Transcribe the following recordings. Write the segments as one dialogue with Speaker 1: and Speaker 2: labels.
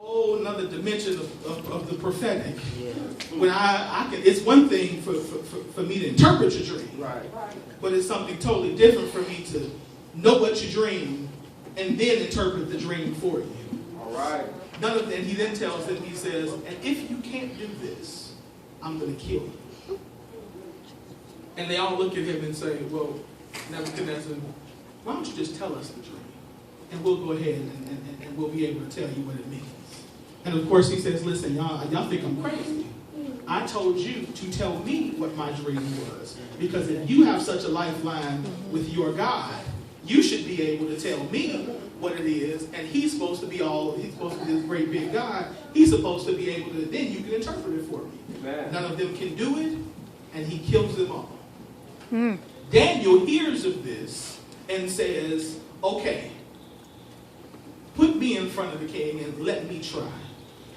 Speaker 1: whole another dimension of the prophetic. Yeah. When I can, it's one thing for me to interpret your dream,
Speaker 2: right?
Speaker 1: But it's something totally different for me to know what you dream and then interpret the dream for you.
Speaker 2: All right.
Speaker 1: None of that. He then tells them, he says, and if you can't do this, I'm going to kill you. And they all look at him and say, well, Nebuchadnezzar, why don't you just tell us the dream? And we'll go ahead and we'll be able to tell you what it means. And of course he says, listen, y'all think I'm crazy. I told you to tell me what my dream was. Because if you have such a lifeline with your God, you should be able to tell me what it is. And he's supposed to be this great big God. He's supposed to be able to, then you can interpret it for me.
Speaker 2: Amen.
Speaker 1: None of them can do it, and he kills them all. Daniel hears of this and says, okay, put me in front of the king and let me try.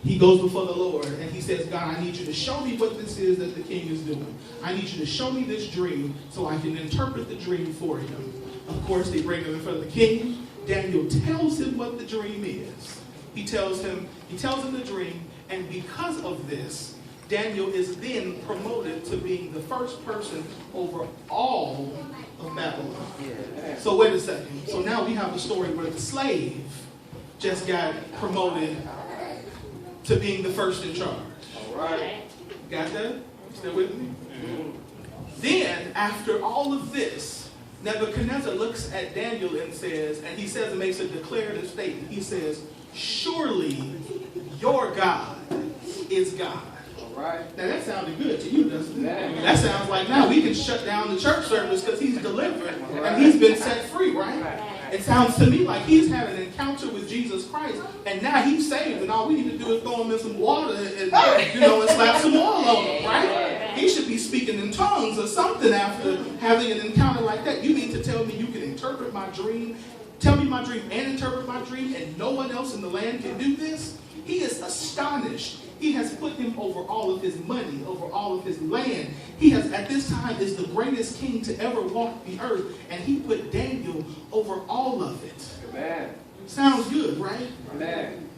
Speaker 1: He goes before the Lord and he says, God, I need you to show me what this is that the king is doing. I need you to show me this dream so I can interpret the dream for him. Of course, they bring him in front of the king. Daniel tells him what the dream is. He tells him the dream, and because of this, Daniel is then promoted to being the first person over all of Babylon. Yeah. So wait a second. So now we have a story where the slave just got promoted to being the first in charge.
Speaker 2: All right.
Speaker 1: Got that? Still with me? Mm-hmm. Then, after all of this, Nebuchadnezzar looks at Daniel and says, and he says and makes a declarative statement. He says, surely your God is God.
Speaker 2: Right.
Speaker 1: Now that sounded good to you, doesn't it? I mean, that sounds like now we can shut down the church service because he's delivered and he's been set free, right? It sounds to me like he's had an encounter with Jesus Christ and now he's saved and all we need to do is throw him in some water and slap some oil on him, right? He should be speaking in tongues or something after having an encounter like that. You mean to tell me you can interpret my dream, tell me my dream and interpret my dream and no one else in the land can do this? He is astonished. He has put him over all of his money, over all of his land. He has, at this time, is the greatest king to ever walk the earth, and he put Daniel over all of it.
Speaker 2: Amen.
Speaker 1: Sounds good, right?
Speaker 2: Amen.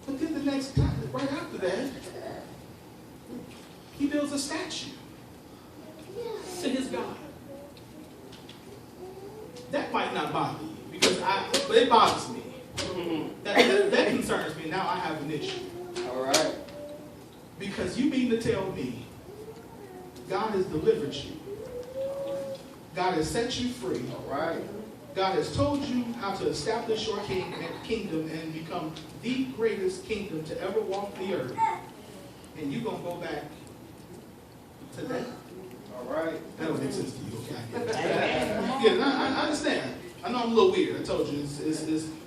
Speaker 1: But then the next time, right after that, he builds a statue to his God. That might not bother you, but it bothers me. That concerns me. Now I have an issue.
Speaker 2: All right.
Speaker 1: Because you mean to tell me God has delivered you. God has set you free.
Speaker 2: All right.
Speaker 1: God has told you how to establish your kingdom and become the greatest kingdom to ever walk the earth. And you're going to go back to that?
Speaker 2: All right.
Speaker 1: That don't make sense to you, okay? Yeah, I understand. I know I'm a little weird. I told you.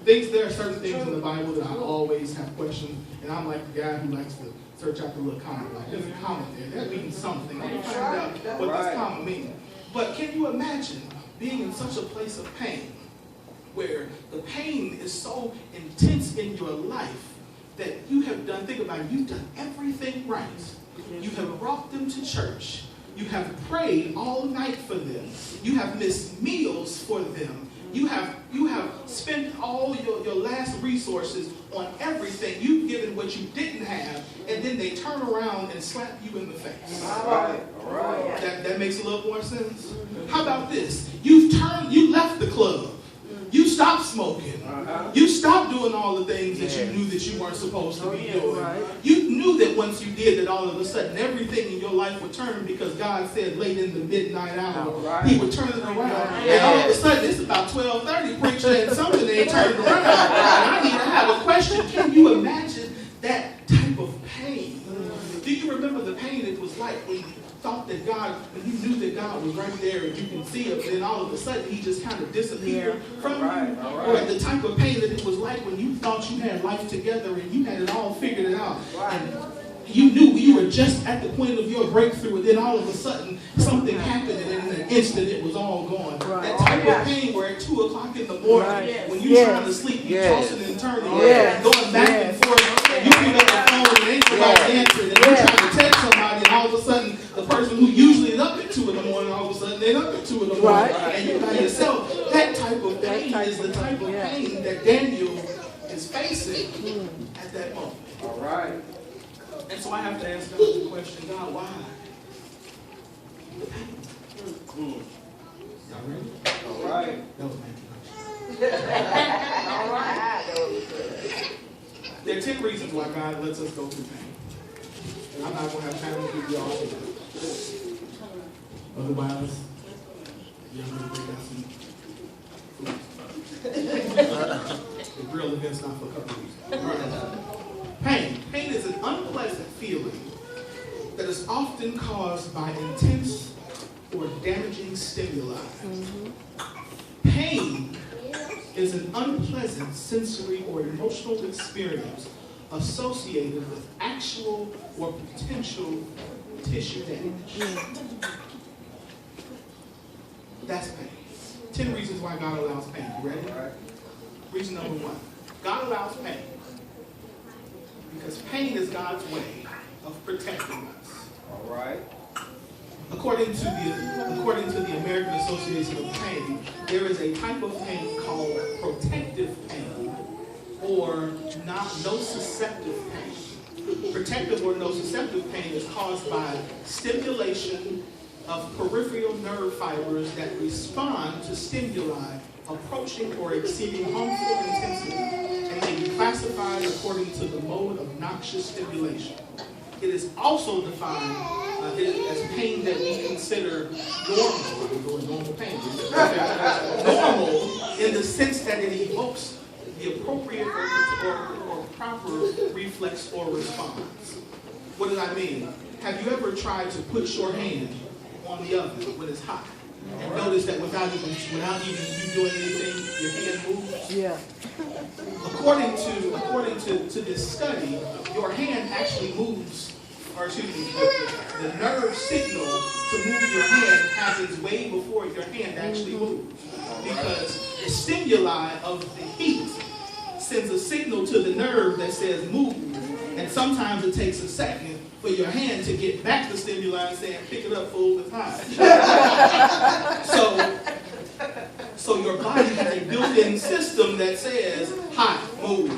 Speaker 1: There are certain things in the Bible that I always have questions. And I'm like the guy who likes to search out the little comma. Like, there's a comma there. That means something. I can find out what this comma means. But can you imagine being in such a place of pain where the pain is so intense in your life that you have done, think about it, you've done everything right. You have brought them to church. You have prayed all night for them. You have missed meals for them. You have spent all your last resources on everything. You've given what you didn't have, and then they turn around and slap you in the face.
Speaker 2: All right. All right.
Speaker 1: That makes a little more sense. How about this? You left the club. You stopped smoking. You stopped doing all the things that you knew that you weren't supposed to be doing. You knew that once you did that, all of a sudden everything in your life would turn because God said late in the midnight hour he would turn it around. And all of a sudden it's about 12:30 preaching and something ain't turned around. And I need to have a question. Can you imagine that type of pain? Do you remember the pain it was like when you thought that God, when you knew that God was right there and you can see him, and then all of a sudden he just kind of disappeared from you? Or the type of pain that it was like when you thought you had life together and you had it all figured out. And you knew you were just at the point of your breakthrough, and then all of a sudden something happened and in an instant it was all gone. That type of pain where at 2 o'clock in the morning, when you're trying to sleep, you're tossing and turning and going back and forth, and you pick up the phone and ain't nobody answering, and you're trying to text somebody, and all of a sudden the person who usually is up at 2 in the morning, all of a sudden they're up at 2 in the morning, and you're by yourself. That type of pain is the type of pain that Daniel is facing at that moment.
Speaker 2: All right.
Speaker 1: And so I have to ask God the question, God, why? Y'all ready?
Speaker 2: All right.
Speaker 1: That was my introduction.
Speaker 3: All right.
Speaker 1: There are 10 reasons why God lets us go through pain. And I'm not going to have time to give you all of them. Otherwise, you're going to break out some food. The real event's not for a couple of weeks. All right. Pain. Pain is an unpleasant feeling that is often caused by intense or damaging stimuli. Pain is an unpleasant sensory or emotional experience associated with actual or potential tissue damage. That's pain. 10 reasons why God allows pain. You ready?
Speaker 2: All right.
Speaker 1: Reason number 1. God allows pain because pain is God's way of protecting us.
Speaker 2: All right.
Speaker 1: According to the American Association of Pain, there is a type of pain called protective pain or nociceptive pain. Protective or nociceptive pain is caused by stimulation of peripheral nerve fibers that respond to stimuli approaching or exceeding harmful intensity and may be classified according to the mode of noxious stimulation. It is also defined as pain that we consider normal pain. Normal in the sense that it evokes the appropriate or proper reflex or response. What does I mean? Have you ever tried to put your hand on the oven when it's hot and notice that without even you doing anything, your hand moves?
Speaker 3: Yeah.
Speaker 1: According to this study, your hand actually moves, or excuse me, the nerve signal to move your hand happens way before your hand actually moves. Because the stimuli of the heat sends a signal to the nerve that says move, and sometimes it takes a second for your hand to get back the stimuli and saying, pick it up, fool, it's hot. So your body has a built-in system that says, hot, move.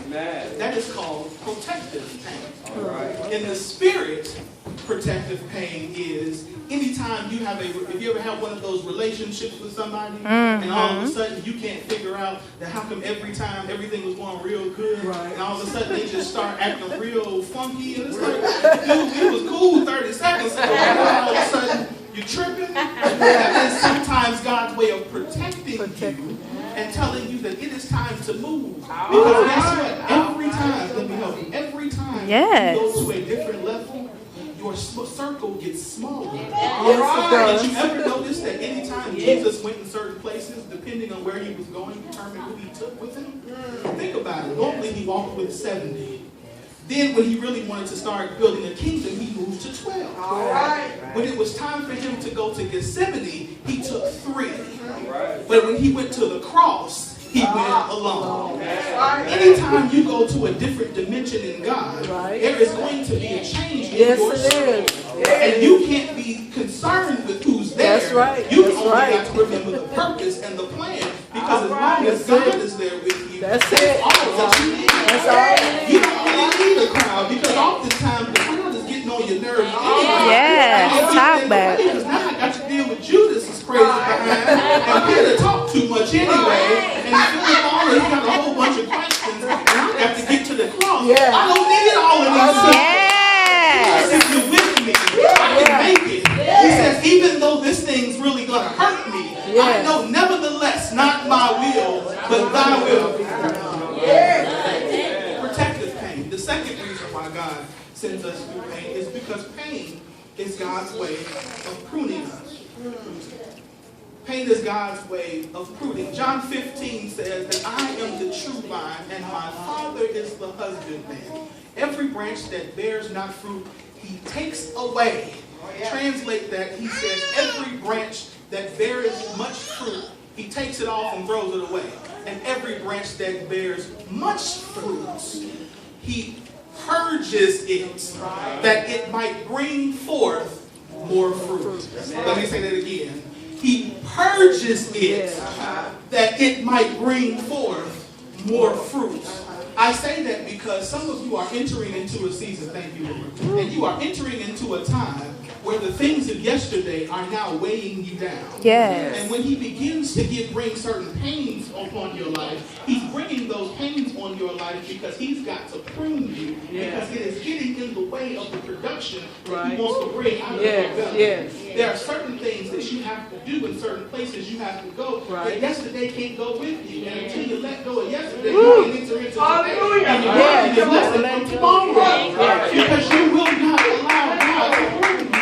Speaker 2: Man.
Speaker 1: That is called protective pain.
Speaker 2: All right.
Speaker 1: In the spirit, protective pain is anytime you have if you ever have one of those relationships with somebody, and all of a sudden you can't figure out that how come every time everything was going real good, and all of a sudden they just start acting real funky, and it's like, dude, it was cool 30 seconds ago, and all of a sudden you're tripping. That is sometimes God's way of protecting you and telling you that it is time to move. Because guess what? Every time, let me help you, every time you go to a different level, your circle gets smaller.
Speaker 3: Yes,
Speaker 1: Did you ever notice that anytime Jesus went in certain places, depending on where he was going, determined who he took with him? Think about it. Normally he walked with 70. Then when he really wanted to start building a kingdom, he moved to 12.
Speaker 2: All right.
Speaker 1: When it was time for him to go to Gethsemane, he took 3.
Speaker 2: All right.
Speaker 1: But when he went to the cross, he went alone. Anytime you go to a different dimension in God, there is going to be a change in your circle. And you can't be concerned with who's there.
Speaker 3: That's right.
Speaker 1: You only got to remember the purpose and the plan. Because as long as God is there with you,
Speaker 3: That's it.
Speaker 1: all that you need.
Speaker 3: That's all
Speaker 1: You don't really need a crowd because oftentimes the crowd is getting on your nerves.
Speaker 4: Yes, talk about it.
Speaker 1: Because now I got to deal with Judas is crazy behind and Peter talk too much anyway. And Philip always got a whole bunch of questions and I got to get to the cross.
Speaker 3: Yeah.
Speaker 1: I don't need all of these.
Speaker 4: Yes.
Speaker 1: If you're with me, I can make it. He says, even though this thing's really going to hurt me, I know nevertheless, not my will, but thy will be done. Protective pain. The second reason why God sends us through pain is because pain is God's way of pruning us. Pain is God's way of pruning. John 15 says that I am the true vine and my Father is the husbandman. Every branch that bears not fruit, he takes away. Translate that, he says, every branch that bears much fruit, he takes it off and throws it away. And every branch that bears much fruit, he purges it, that it might bring forth more fruit. Let me say that again. He purges it, that it might bring forth more fruit. I say that because some of you are entering into a season, thank you, Lord, and you are entering into a time where the things of yesterday are now weighing you down.
Speaker 4: Yes.
Speaker 1: And when he begins to bring certain pains upon your life, he's bringing those pains on your life because he's got to prune you, because it is getting in the way of the production that he wants to bring out of your belly. There are certain things that you have to do in certain places you have to go that yesterday can't go with you. And until you let go of yesterday, you can't enter into today. And your body is lesson from tomorrow. Because you will not allow God to prune you.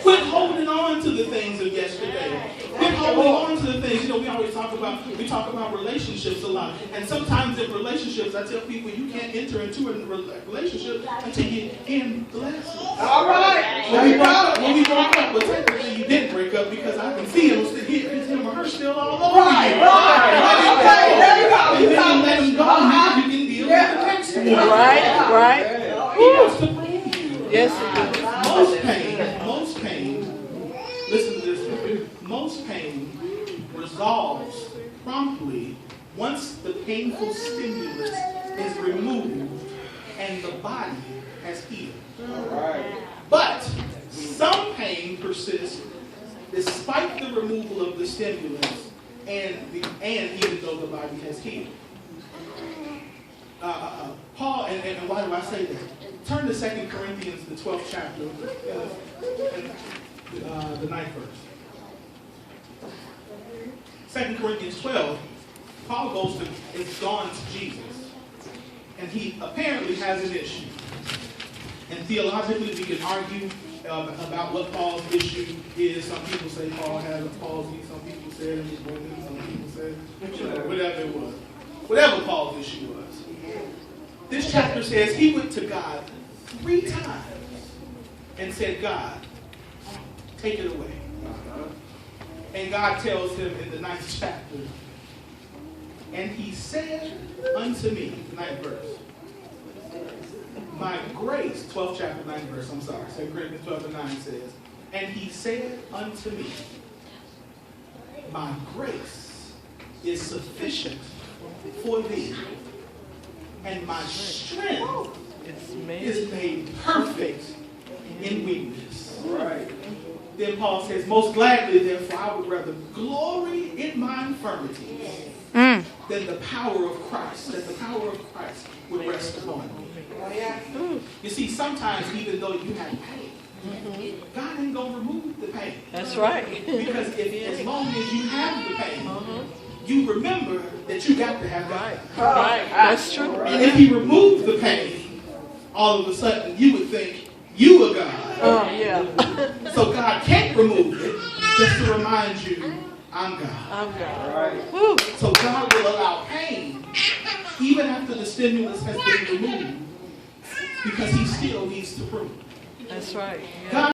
Speaker 1: Quit holding on to the things of yesterday. Quit holding on to the things. You know, we always talk about relationships a lot. And sometimes in relationships, I tell people you can't enter into a relationship until you end the last one.
Speaker 3: All right.
Speaker 1: When we broke up, but technically you didn't break up because I can see him or her still all over you.
Speaker 3: Right. There you go.
Speaker 1: And then you let him go and you can deal with the next one.
Speaker 4: Right.
Speaker 1: He wants to prune you.
Speaker 4: Yes, it is.
Speaker 1: Most pain, listen to this, most pain resolves promptly once the painful stimulus is removed and the body has healed. But some pain persists despite the removal of the stimulus and even though the body has healed. Paul, and why do I say that? Turn to 2 Corinthians, the 12th chapter, the 9th verse. 2 Corinthians 12, Paul is gone to Jesus. And he apparently has an issue. And theologically, we can argue about what Paul's issue is. Some people say Paul had a palsy. Some people said he was wounded. Some people said whatever it was. Whatever Paul's issue was. This chapter says he went to God 3 times and said, God, take it away. And God tells him in the 9th chapter, and he said unto me, 9th verse, my grace, 12th chapter, 9th verse, I'm sorry, 2 Corinthians 12 and 9 says, and he said unto me, my grace is sufficient for thee, and my strength is made perfect in weakness.
Speaker 2: Right.
Speaker 1: Then Paul says, most gladly, therefore, I would rather glory in my infirmities than the power of Christ, that the power of Christ would rest upon me. You see, sometimes even though you have pain, God ain't going to remove the pain.
Speaker 4: That's right.
Speaker 1: Because as long as you have the pain, you remember that you got to have God.
Speaker 4: Right. That's true.
Speaker 1: And if he removed the pain, all of a sudden you would think you were God.
Speaker 4: Oh, yeah.
Speaker 1: So God can't remove it, just to remind you, I'm God.
Speaker 4: I'm God.
Speaker 2: Right.
Speaker 4: Woo.
Speaker 1: So God will allow pain even after the stimulus has been removed because he still needs to prune.
Speaker 4: That's right. Yeah.
Speaker 1: God